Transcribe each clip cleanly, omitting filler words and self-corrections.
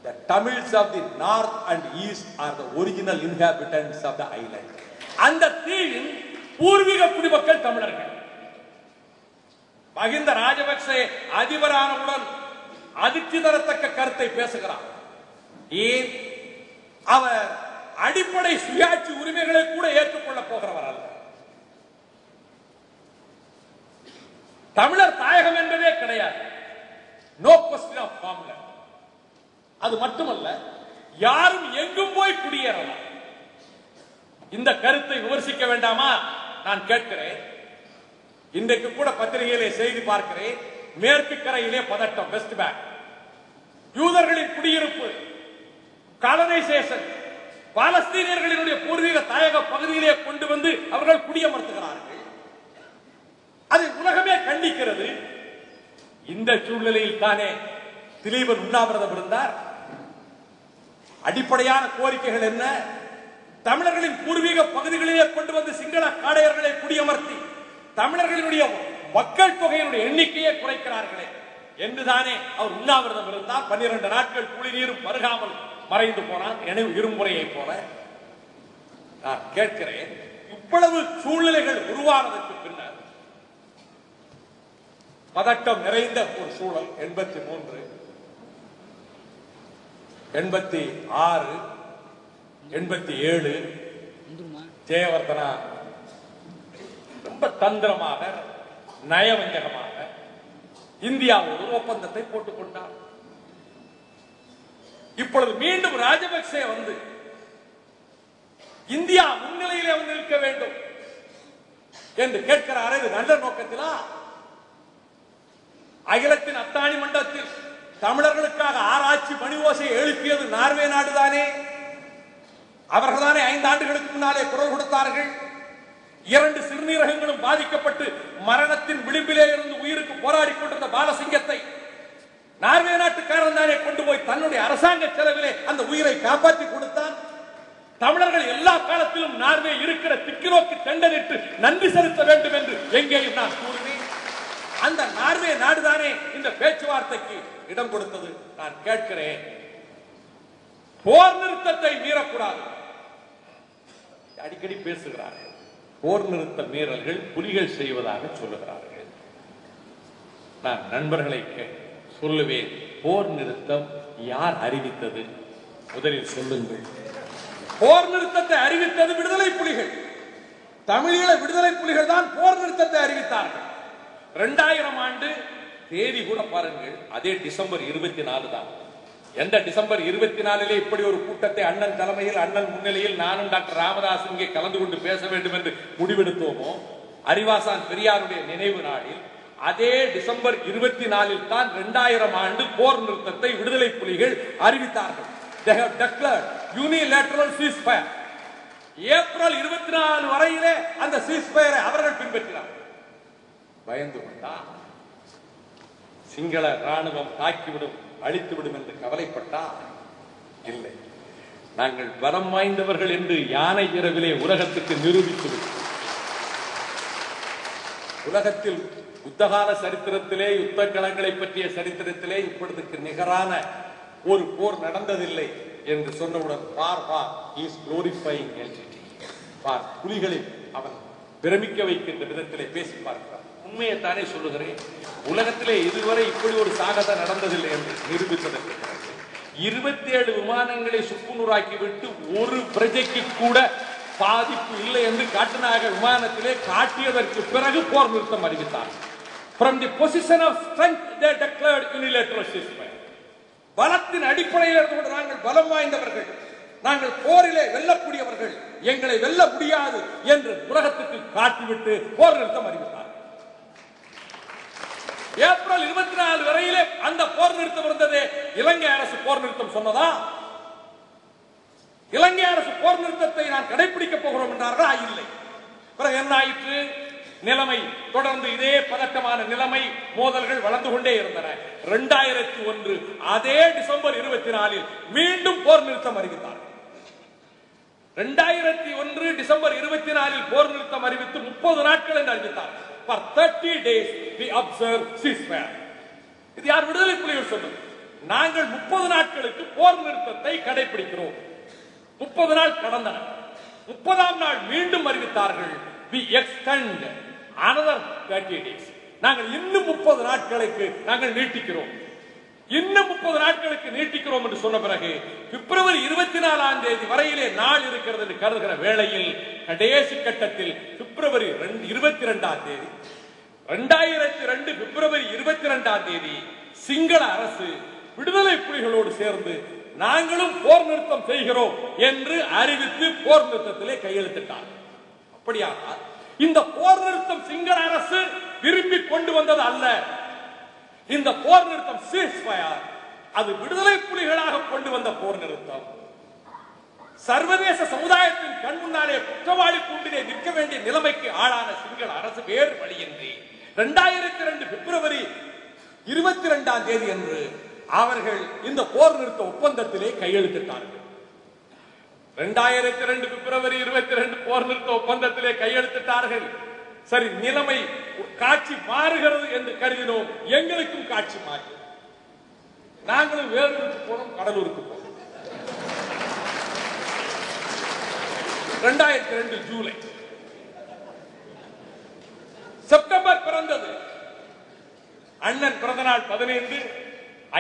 The Tamils of the north and east are the original inhabitants of the island. அந்த தீவின் பூர்வீக குடிமக்கள் தமிழர்கள். மகிந்த ராஜபக்சே அதிபரானவுடன் அதிர்ச்சி தரத்தக்க கருத்தை பேசுகிறார். ஏன்? அவர் அடிப்படை சுயாட்சி உரிமைகளை கூட ஏற்றுக்கொள்ள போகிறவர் அல்ல. தமிழர் தாயகம் என்பதே கிடையாது. No question of formula. அது மட்டுமல்ல, யாரும் எங்கும் போய் குடியேறலாம். இந்த கருத்தை விமர்சிக்க வேண்டாமா நான் கேட்கிறேன். இன்றைக்கு கூட பத்திரிகையிலே செய்தி பார்க்கிறேன். மேற்கு கரையிலே பதட்டம், வெஸ்ட் பேங்க். யூதர்களின் குடியிருப்பு, காலனைசேஷன், பாலஸ்தீனியர்களினுடைய பூர்வீக தாயக பகுதியிலே கொண்டு வந்து அவர்கள் குடியமர்த்துகிறார்கள். அதை உலகமே கண்டிக்கிறது. இந்த சூழ்நிலையில் தானே திலீபன் உண்ணாவிரதம் இருந்தார். அடிப்படையான கோரிக்கைகள் என்ன? தமிழர்களின் பூர்வீக பகுதிகளிலே கொண்டு வந்து சிங்கள காடையர்களை குடியமர்த்தி தமிழர்களுடைய மக்கள் தொகையினுடைய எண்ணிக்கையை குறைக்கிறார்களே என்றுதானே அவர் உண்ணாவிரதம் இருந்தார். 12 நாட்கள் குளிநீரும் பருகாமல் மறைந்து போனார். இருமுறையை போல நான் கேட்கிறேன், இவ்வளவு சூழ்நிலைகள் உருவானதற்கு பின்னர் பதட்டம் நிறைந்த ஒரு சூழல் 83, 86, 87 ஜெயவர்தனா ரொம்ப தந்திரமாக நயவஞ்சகமாக இந்தியாவோடு ஒப்பந்தத்தை போட்டுக் கொண்டார். இப்பொழுது மீண்டும் ராஜபக்சே வந்து இந்தியா முன்னிலையிலே வந்து நிற்க வேண்டும் என்று கேட்கிறார். இது நல்ல நோக்கத்திலா? அகிலத்தின் அத்தாணி மண்டலத்தில் தமிழர்களுக்காக ஆராய்ச்சி மணி ஓசையை எழுப்பியது நார்வே நாடுதானே. அவர்கள்தானே 5 ஆண்டுகளுக்கு முன்னாலே குரல் கொடுத்தார்கள். 2 சிறுநீரகங்களும் பாதிக்கப்பட்டு மரணத்தின் விளிம்பிலே இருந்து உயிருக்கு போராடி கொண்டிருந்த பாலசிங்கத்தை நார்வே நாட்டுக்காரன் தானே கொண்டு போய் தன்னுடைய அரசாங்க செலவிலே அந்த உயிரை காப்பாற்றி கொடுத்தான். தமிழர்கள் எல்லா காலத்திலும் நார்வே இருக்கிற திக்கு நோக்கி தண்டனிட்டு நன்றி செலுத்த வேண்டும் என்று எங்கேயும் நான் கூறுவேன். அந்த நார்வே நாடுதானே இந்த பேச்சுவார்த்தைக்கு இடம் கொடுத்தது. நான் கேட்கிறேன், போர் நிறுத்தத்தை மீறக்கூடாது. அடிக்கடி பேசுகிறார்கள். போர் நிறுத்த மீறல்கள் புலிகள் செய்வதாக சொல்லுகிறார்கள். நான் நண்பர்களை சொல்லுவேன், போர் நிறுத்தம் யார் அறிவித்தது? முதலில் சொல்லுங்கள். போர் நிறுத்தத்தை அறிவித்தது விடுதலை புலிகள். தமிழீழ விடுதலை புலிகள் தான் போர் நிறுத்தத்தை அறிவித்தார்கள். 2000 ஆண்டு தேதி கூட பாருங்கள், அதே டிசம்பர் 24 தான். எந்த டிசம்பர் 24 இப்படி ஒரு கூட்டத்தை அண்ணன் தலைமையில், அண்ணன் முன்னிலையில் நானும் டாக்டர் ராமதாஸ் இங்கே கலந்து கொண்டு பேச வேண்டும் என்று முடிவெடுத்தோமோ, அறிவாசான் பெரியாருடைய நினைவு நாளில் அதே டிசம்பர் 24 தான் 2000 ஆண்டு போர் நிறுத்தத்தை விடுதலை புலிகள் அறிவித்தார்கள். They have declared unilateral ceasefire. April 24 வரையிலே அந்த ceasefire அவர்கள் பின்பற்றினார்கள். பயந்து கொண்டா சிங்கள ராணுவம் தாக்கிவிடும், அழித்துவிடும் என்று கவலைப்பட்டா இல்லை. நாங்கள் பலம் வாய்ந்தவர்கள் என்று யானை இரவிலே உலகத்துக்கு நிரூபித்து விட்டோம். உலகத்தில் யுத்தகால சரித்திரத்திலே, யுத்த களங்களை பற்றிய சரித்திரத்திலே இப்பொழுதுக்கு நிகரான ஒரு போர் நடந்ததில்லை என்று சொன்னவுடன் புலிகளில் அவன் பிரமிக்க வைக்கின்ற விதத்திலே பேசி பார்க்கிறார். உண்மையைத்தானே சொல்லுகிறேன். உலகத்திலே இதுவரை இப்படி ஒரு சாகசம் நடந்ததில்லை என்று நிரூபித்ததற்கு 27 விமானங்களை சுக்குநூறாக்கிவிட்டு ஒரு பிரஜைக்கு கூட பாதிப்பு இல்லை என்று காட்டுநாக விமானத்திலே காட்டியதற்கு பிறகு போர் நிறுத்தம் அறிவித்தார். From the position of strength they declared unilateral ceasefire. பலத்தின் அடிப்படையில் இருந்து நாங்கள் பலம் வாய்ந்தவர்கள், நாங்கள் போரிலே வெல்லக்கூடியவர்கள், எங்களை வெல்ல முடியாது என்று உலகத்துக்கு காட்டிவிட்டு போர் நிறுத்தம் அறிவித்தார். ஏப்ரல் 24 வரையிலே அந்த போர் நிறுத்தம் இருந்தது. இலங்கை அரசு போர் நிறுத்தம் சொன்னதா? இலங்கை அரசு போர் நிறுத்தத்தை நான் கடைபிடிக்கப் போகிறோம் என்றார்களா? இல்லை. பிறகு என்ன ஆயிற்று? நிலைமை தொடர்ந்து இதே பதட்டமான நிலைமை, மோதல்கள் வளர்ந்து கொண்டே இருந்தன. 2001 அதே டிசம்பர் 24 மீண்டும் போர் நிறுத்தம் அறிவித்தார். 2001 டிசம்பர் 24 போர் நிறுத்தம் அறிவித்து 30 நாட்கள் என்று அறிவித்தார். For 30 days we observe ceasefire. இது யார்? விடுதலை புலிகள் சொன்னது. நாங்கள் 30 நாட்களுக்கு போர் நிறுத்தத்தை கடைபிடிக்கிறோம். 30 நாள் கடந்தன. 30ஆம் நாள் மீண்டும் அறிவித்தார்கள், we extend another 30 days. நாங்கள் இன்னும் 30 நாட்களுக்கு நாங்கள் நீட்டிக்கிறோம். இன்னும் 30 நாட்களுக்கு நீட்டிக்கிறோம் என்று சொன்ன பிறகு பிப்ரவரி 24ஆம் தேதி வரையிலே நாள் இருக்கிறது என்று கருதுகிற வேளையில் கடைசி கட்டத்தில் பிப்ரவரி 22ஆம் தேதி 2002 பிப்ரவரி 22ஆம் தேதி சிங்கள அரசு விடுதலை புலிகளோடு சேர்ந்து நாங்களும் போர் நிறுத்தம் செய்கிறோம் என்று அறிவித்து போர் நிறுத்தத்திலே கையெழுத்திட்டார். அப்படியானால் இந்த போர் நிறுத்தம் சிங்கள அரசு விரும்பி கொண்டு வந்தது அல்ல. இந்த போர் நிறுத்தம் ceasefire அது விடுதலை புலிகளாக கொண்டு வந்த போர் நிறுத்தம். சர்வதேச சமுதாயத்தின் கண் முன்னாலே குற்றவாளி கூண்டிலே நிற்க வேண்டிய நிலைமைக்கு ஆளான சிங்கள அரசு வேறு வழியின்றி 2002 பிப்ரவரி 22ஆம் தேதி அன்று அவர்கள் இந்த போர் நிறுத்த ஒப்பந்தத்திலே கையெழுத்திட்டார்கள். 2002 பிப்ரவரி 22 போர் நிறுத்த ஒப்பந்தத்திலே கையெழுத்திட்டார்கள். சரி, நிலைமை காட்சி மாறுகிறது என்று கருதினோம். எங்களுக்கும் காட்சி மாறி நாங்களும் வேலூருக்கு போனோம், கடலூருக்கு போனோம். 2002 ஜூலை. செப்டம்பர் பிறந்தது. அண்ணன் பிறந்தநாள் 15,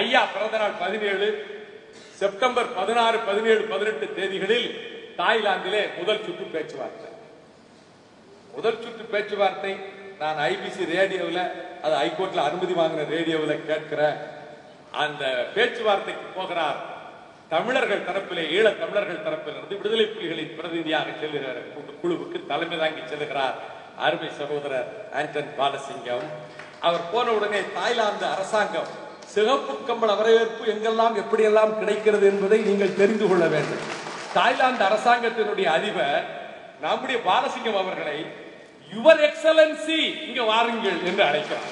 ஐயா பிறந்தநாள் 17. செப்டம்பர் 16, 17, 18 தேதிகளில் தாய்லாந்திலே முதல் சுற்று பேச்சுவார்த்தை. முதல் சுற்று பேச்சுவார்த்தை நான் ஐபிசி ரேடியோவில், அது ஹைகோர்ட்ல அனுமதி வாங்கின ரேடியோவில் கேட்கிற அந்த பேச்சுவார்த்தைக்கு போகிறார். தமிழர்கள் தரப்பிலே, ஈழ தமிழர்கள் தரப்பிலிருந்து விடுதலை புலிகளின் பிரதிநிதியாக செல்லுகிற குழுவுக்கு தலைமை தாங்கி செல்லுகிறார் அருமை சகோதரர் ஆண்டன் பாலசிங்கம். அவர் போன உடனே தாய்லாந்து அரசாங்கம் சிகப்பு கம்பள வரவேற்பு எங்கெல்லாம் எப்படியெல்லாம் கிடைக்கிறது என்பதை நீங்கள் தெரிந்து கொள்ள வேண்டும். தாய்லாந்து அரசாங்கத்தினுடைய அதிபர் நம்முடைய பாலசிங்கம் அவர்களை யுவர் எக்ஸலன்சி இங்க வாருங்கள் என்று அழைக்கிறார்.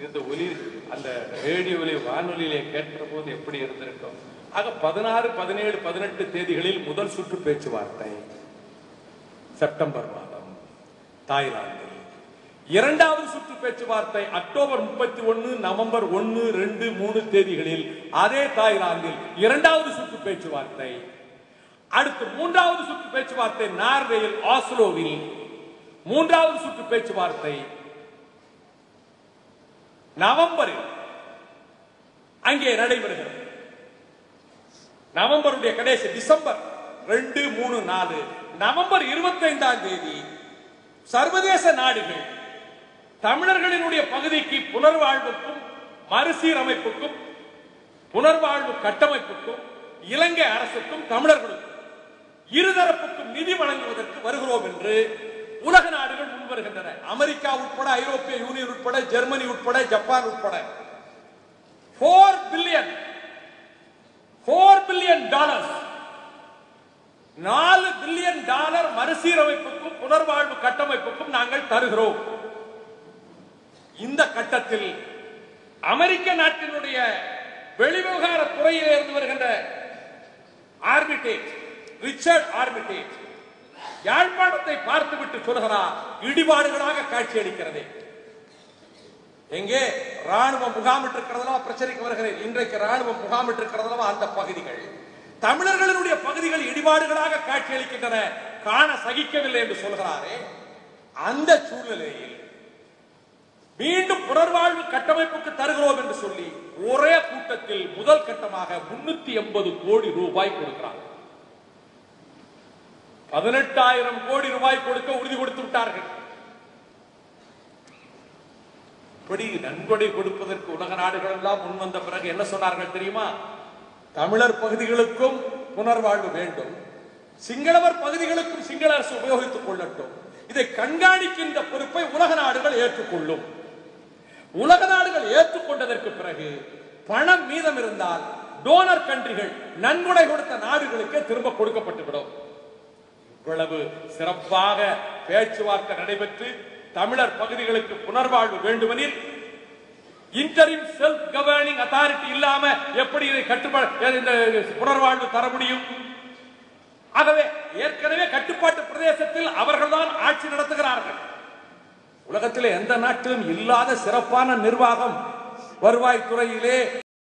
இந்த ஒலி அந்த ரேடியோவிலே வானொலியிலே கேட்கிற போது எப்படி இருந்திருக்கும். ஆக 16, 17, 18 தேதிகளில் முதல் சுற்று பேச்சுவார்த்தை செப்டம்பர் மாதம் தாய்லாந்தில். இரண்டாவது சுற்று பேச்சுவார்த்தை அக்டோபர் 31, நவம்பர் 1, 2, 3 தேதிகளில் அதே தாய்லாந்தில் இரண்டாவது சுற்று பேச்சுவார்த்தை. அடுத்து மூன்றாவது சுற்று பேச்சுவார்த்தை நார்வேயில் ஆஸ்லோவில். மூன்றாவது சுற்று பேச்சுவார்த்தை நவம்பரில் அங்கே நடைபெறுகிறது. நவம்பருடைய கடைசி டிசம்பர் 2, 3, 4. நவம்பர் 25ஆம் தேதி சர்வதேச நாடுகள் தமிழர்களினுடைய பகுதிக்கு புனர்வாழ்வுக்கும் மறுசீரமைப்புக்கும் புனர்வாழ்வு கட்டமைப்புக்கும் இலங்கை அரசுக்கும் தமிழர்களுக்கும் இருதரப்புக்கும் நிதி வழங்குவதற்கு வருகிறோம் என்று உலக நாடுகள் முன்வருகின்றன. அமெரிக்கா உட்பட, ஐரோப்பிய யூனியன் உட்பட, ஜெர்மனி உட்பட, ஜப்பான் உட்பட $4 பில்லியன் $4 பில்லியன் மறுசீரமைப்புக்கும் புனர்வாழ்வு கட்டமைப்புக்கும் நாங்கள் தருகிறோம். இந்த கட்டத்தில் அமெரிக்க நாட்டினுடைய வெளிவிவகார துறையில் இருந்து வருகின்ற ஆர்பிட்டேஜ் ரிச்சர்ட் ஆர்பிட்டேஜ் யாழ்ப்பாணத்தை பார்த்துவிட்டு சொல்கிறார், இடிபாடுகளாக காட்சி அளிக்கிறது. எங்கே ராணுவ முகாமிட்டு இருக்கிறதா பிரச்சனைக்கு வருகிறேன். இன்றைக்கு ராணுவ முகாமிட்டு இருக்கிறதா அந்த பகுதிகள் தமிழர்களுடைய பகுதிகள் இடிபாடுகளாக காட்சி அளிக்கின்றன, காண சகிக்கவில்லை என்று சொல்கிறாரே. அந்த சூழ்நிலையில் மீண்டும் புனர்வாழ்வு கட்டமைப்புக்கு தருகிறோம் என்று சொல்லி ஒரே கூட்டத்தில் முதல் கட்டமாக 380 கோடி ரூபாய் கொடுக்கிறார். 18,000 கோடி ரூபாய் கொடுக்க உறுதி கொடுத்து விட்டார்கள். இப்படி நன்கொடை கொடுப்பதற்கு உலக நாடுகள் எல்லாம் முன்வந்த பிறகு என்ன சொன்னார்கள் தெரியுமா? தமிழர் பகுதிகளுக்கும் புனர்வாழ்வு வேண்டும், சிங்களவர் பகுதிகளுக்கும் சிங்கள அரசு உபயோகித்துக் கொள்ளட்டும், இதை கண்காணிக்கின்ற பொறுப்பை உலக நாடுகள் ஏற்றுக்கொள்ளும். உலக நாடுகள் ஏற்றுக்கொண்டதற்கு பிறகு பணம் மீதம் இருந்தால் டோனர் கண்ட்ரிகள் நன்கொடை கொடுத்த நாடுகளுக்கு திரும்ப கொடுக்கப்பட்டுவிடும். இவ்வளவு சிறப்பாக பேச்சுவார்த்தை நடைபெற்று தமிழர் பகுதிகளுக்கு புனர்வாழ்வு வேண்டுமெனில் இன்டரிம் செல்ஃப் கவர்னிங் அத்தாரிட்டி இல்லாம எப்படி இதை புனர்வாழ்வு தர முடியும்? ஆகவே ஏற்கனவே கட்டுப்பாட்டு பிரதேசத்தில் அவர்கள்தான் ஆட்சி நடத்துகிறார்கள். உலகத்திலே எந்த நாட்டிலும் இல்லாத சிறப்பான நிர்வாகம் வருவாய்த்துறையிலே